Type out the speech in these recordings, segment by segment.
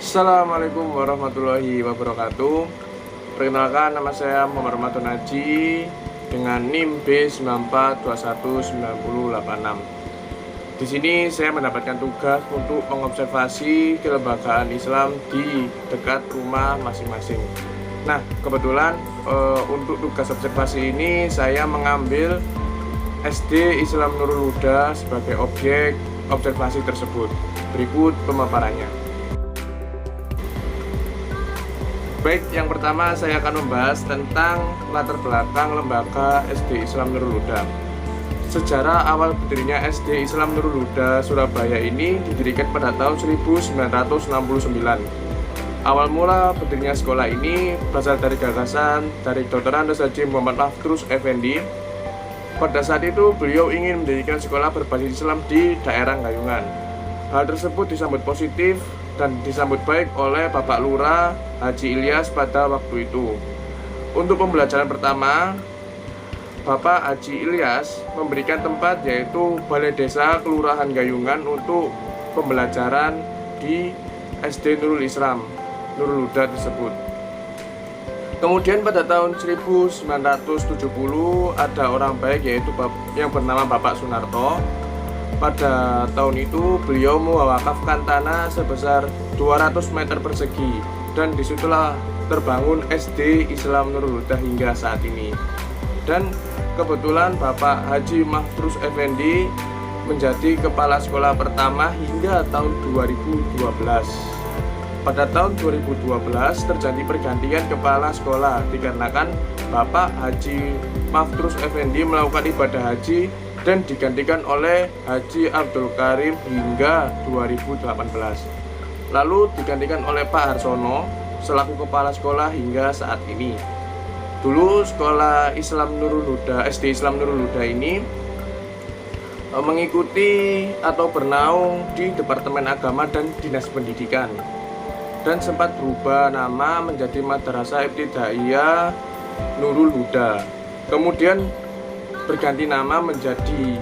Assalamualaikum warahmatullahi wabarakatuh. Perkenalkan, nama saya Muhammad Ramadan Haji dengan NIM B94219086. Di sini saya mendapatkan tugas untuk mengobservasi kelembagaan Islam di dekat rumah masing-masing. Nah, kebetulan untuk tugas observasi ini saya mengambil SD Islam Nurul Huda sebagai objek observasi tersebut. Berikut pemaparannya. Baik, yang pertama saya akan membahas tentang latar belakang lembaga SD Islam Nurul Huda. Sejarah awal berdirinya SD Islam Nurul Huda Surabaya ini didirikan pada tahun 1969. Awal mula berdirinya sekolah ini berasal dari gagasan dari Dr. Andes Haji Muhammad Laftrus Effendi. Pada saat itu beliau ingin mendirikan sekolah berbasis Islam di daerah Gayungan. Hal tersebut disambut positif dan disambut baik oleh Bapak Lurah Haji Ilyas pada waktu itu. Untuk pembelajaran pertama, Bapak Haji Ilyas memberikan tempat yaitu Balai Desa Kelurahan Gayungan untuk pembelajaran di SD Nurul Islam Nurul Huda tersebut. Kemudian pada tahun 1970 ada orang baik yaitu yang bernama Bapak Sunarto. Pada tahun itu beliau mewakafkan tanah sebesar 200 meter persegi dan disitulah terbangun SD Islam Nurul Huda hingga saat ini. Dan kebetulan Bapak Haji Mahdrus Effendi menjadi kepala sekolah pertama hingga tahun 2012. Pada tahun 2012 terjadi pergantian kepala sekolah dikarenakan Bapak Haji Mahdrus Effendi melakukan ibadah haji dan digantikan oleh Haji Abdul Karim hingga 2018. Lalu digantikan oleh Pak Harsono selaku kepala sekolah hingga saat ini. Dulu sekolah Islam Nurul Huda, SD Islam Nurul Huda ini mengikuti atau bernaung di Departemen Agama dan Dinas Pendidikan, dan sempat berubah nama menjadi Madrasah Ibtidaiyah Nurul Huda. Kemudian berganti nama menjadi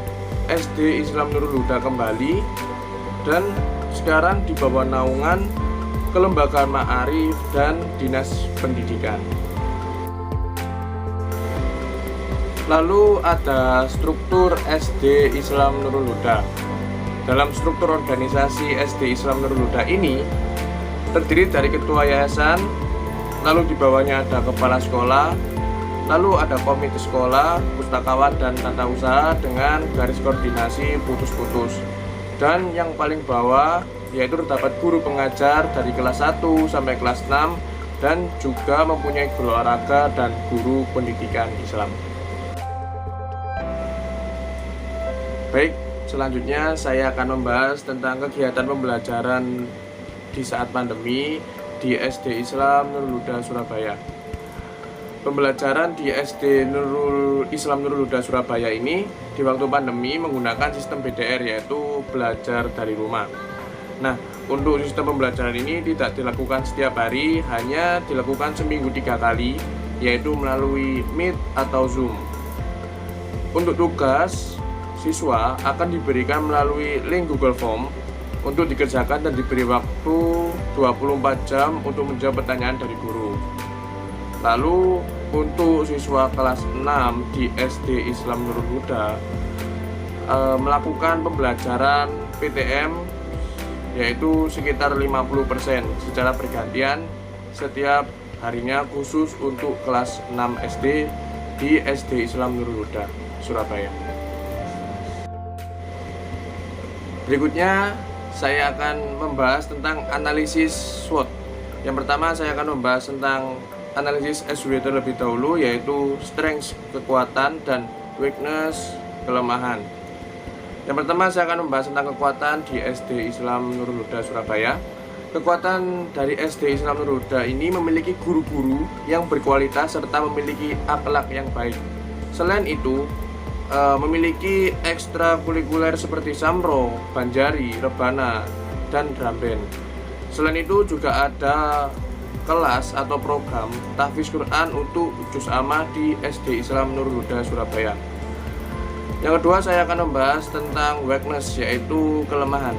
SD Islam Nurul Huda kembali, dan sekarang di bawah naungan Kelembagaan Ma'arif dan Dinas Pendidikan. Lalu ada struktur SD Islam Nurul Huda. Dalam struktur organisasi SD Islam Nurul Huda ini terdiri dari ketua yayasan, lalu di bawahnya ada kepala sekolah, lalu ada komite sekolah, pustakawan dan tata usaha dengan garis koordinasi putus-putus. Dan yang paling bawah yaitu terdapat guru pengajar dari kelas 1 sampai kelas 6 dan juga mempunyai guru olahraga dan guru pendidikan Islam. Baik, selanjutnya saya akan membahas tentang kegiatan pembelajaran di saat pandemi di SD Islam Nurul Huda Surabaya. Pembelajaran di SD Islam Nurul Huda Surabaya ini di waktu pandemi menggunakan sistem BDR, yaitu belajar dari rumah. Nah, untuk sistem pembelajaran ini tidak dilakukan setiap hari, hanya dilakukan seminggu 3 kali, yaitu melalui Meet atau Zoom. Untuk tugas, siswa akan diberikan melalui link Google Form untuk dikerjakan dan diberi waktu 24 jam untuk menjawab pertanyaan dari guru. Lalu untuk siswa kelas 6 di SD Islam Nurul Huda melakukan pembelajaran PTM yaitu sekitar 50% secara bergantian setiap harinya, khusus untuk kelas 6 SD di SD Islam Nurul Huda Surabaya. Berikutnya saya akan membahas tentang analisis SWOT. Yang pertama saya akan membahas tentang analisis SW terlebih dahulu, yaitu strength kekuatan dan weakness kelemahan. Yang pertama saya akan membahas tentang kekuatan di SD Islam Nurul Huda Surabaya. Kekuatan dari SD Islam Nurul Huda ini memiliki guru-guru yang berkualitas serta memiliki akhlak yang baik. Selain itu memiliki ekstrakurikuler seperti Samro, Banjari, Rebana, dan Drum Band. Selain itu juga ada kelas atau program tahfiz Quran untuk juz amma di SD Islam Nurul Huda Surabaya. Yang kedua saya akan membahas tentang weakness, yaitu kelemahan.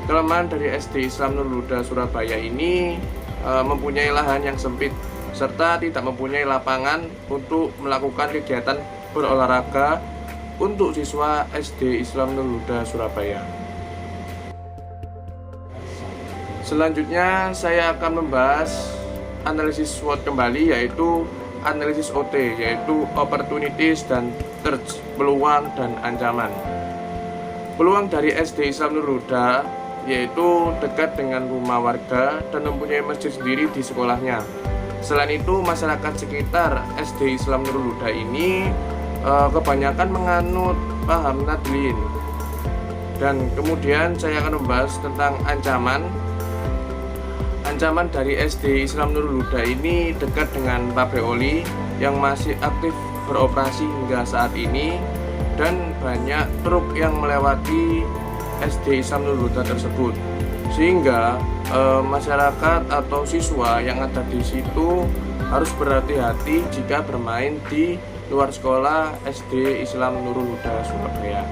Kelemahan dari SD Islam Nurul Huda Surabaya ini mempunyai lahan yang sempit serta tidak mempunyai lapangan untuk melakukan kegiatan berolahraga untuk siswa SD Islam Nurul Huda Surabaya. Selanjutnya saya akan membahas analisis SWOT kembali, yaitu analisis OT, yaitu opportunities dan threats, peluang dan ancaman. Peluang dari SD Islam Nurul Huda yaitu dekat dengan rumah warga dan mempunyai masjid sendiri di sekolahnya. Selain itu, masyarakat sekitar SD Islam Nurul Huda ini kebanyakan menganut paham Nadlin. Dan kemudian saya akan membahas tentang ancaman. Ancaman dari SD Islam Nurul Huda ini dekat dengan pabrik oli yang masih aktif beroperasi hingga saat ini, dan banyak truk yang melewati SD Islam Nurul Huda tersebut, sehingga masyarakat atau siswa yang ada di situ harus berhati-hati jika bermain di luar sekolah SD Islam Nurul Huda Surabaya.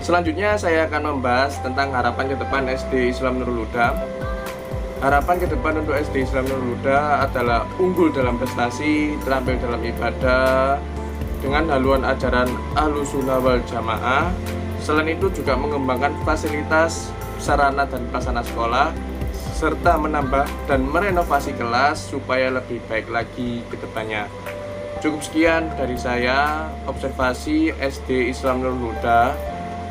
Selanjutnya saya akan membahas tentang harapan ke depan SD Islam Nurul Huda. Harapan ke depan untuk SD Islam Nurul Huda adalah unggul dalam prestasi, terampil dalam ibadah, dengan haluan ajaran Ahlus Sunnah wal Jamaah. Selain itu juga mengembangkan fasilitas, sarana dan prasarana sekolah, serta menambah dan merenovasi kelas supaya lebih baik lagi ke depannya. Cukup sekian dari saya, observasi SD Islam Nurul Huda.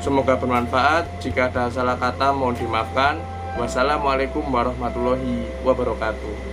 Semoga bermanfaat. Jika ada salah kata mohon dimaafkan. Wassalamualaikum warahmatullahi wabarakatuh.